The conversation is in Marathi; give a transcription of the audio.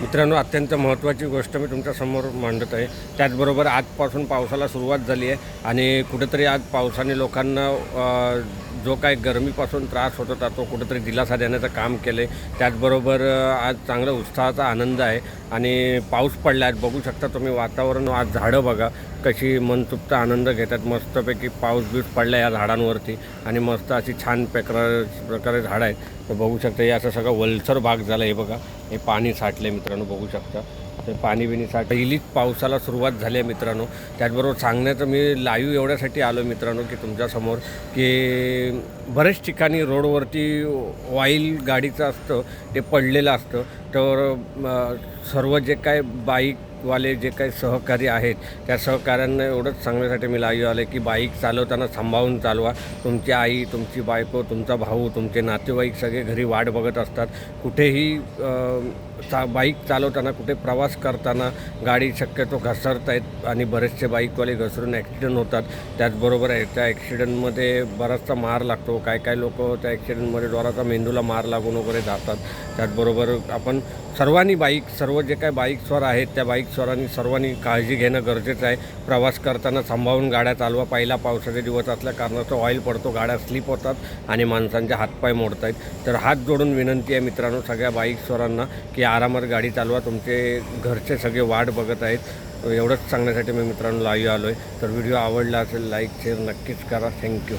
मित्रांनो, अत्यंत महत्त्वाची गोष्ट मी तुमच्यासमोर मांडत आहे. त्याचबरोबर आजपासून पावसाला सुरुवात झाली आहे आणि कुठेतरी आज पावसाने लोकांना जो काही गरमीपासून त्रास होत होता तो कुठेतरी दिलासा देण्याचं काम केलं आहे. त्याचबरोबर आज चांगला उत्साहाचा आनंद आहे आणि पाऊस पडला आहे. बघू शकता तुम्ही वातावरण. आज झाडं बघा कशी मनसुक्त आनंद घेतात. मस्तपैकी पाऊस बीस पडला या झाडांवरती आणि मस्त अशी छान प्रकारे झाडं आहेत. तर बघू शकता हे असं सगळं वलसर भाग झाला. हे बघा, हे पाणी साठलं आहे मित्रांनो, बघू शकता. ते पाणी बिणी पहिलीच पावसाला सुरुवात झाली आहे मित्रांनो. त्याचबरोबर सांगण्याचं मी लाईव्ह एवढ्यासाठी आलो मित्रांनो की तुमच्यासमोर की बरेच ठिकाणी रोडवरती ऑइल गाडीचं असतं ते पडलेलं असतं. तर सर्व जे काय बाईकवाले जे काही सहकारी आहेत त्या सहकाऱ्यांना एवढंच सांगण्यासाठी मी लाईव्ह आलो की बाईक चालवताना सांभाळून चालवा. तुमची आई, तुमची बायको, तुमचा भाऊ, तुमचे नातेवाईक सगळे घरी वाट बघत असतात. कुठेही बाईक चालवताना, कुठे प्रवास करताना गाडी शक्यतो घसरत आहेत आणि बरेचसे बाईकवाले घसरून ॲक्सिडेंट होतात. त्याचबरोबर त्या ॲक्सिडेंटमध्ये बराचसा मार लागतो. काय लोक त्या ॲक्सिडेंटमध्ये जोराचा मेंदूला मार लागून वगैरे जातात. त्याचबरोबर आपण सर्वांनी सर्व जे काय बाईकस्वार आहेत त्या बाईकस्वारांनी सर्वांनी काळजी घेणं गरजेचं आहे. प्रवास करताना सांभाळून गाड्या चालवा. पहिला पावसाचे दिवस असल्या कारणाचं ऑइल पडतो, गाड्या स्लिप होतात आणि माणसांचे हातपाय मोडत आहेत. तर हात जोडून विनंती आहे मित्रांनो सगळ्या बाईकस्वारांना की आरामात गाडी चालवा. तुमचे घरचे सगळे वाट बघत आहेत. एवढंच सांगण्यासाठी मी मित्रांनो लाईव्ह आलो आहे. तर व्हिडिओ आवडला असेल लाईक शेअर नक्कीच करा. थँक्यू.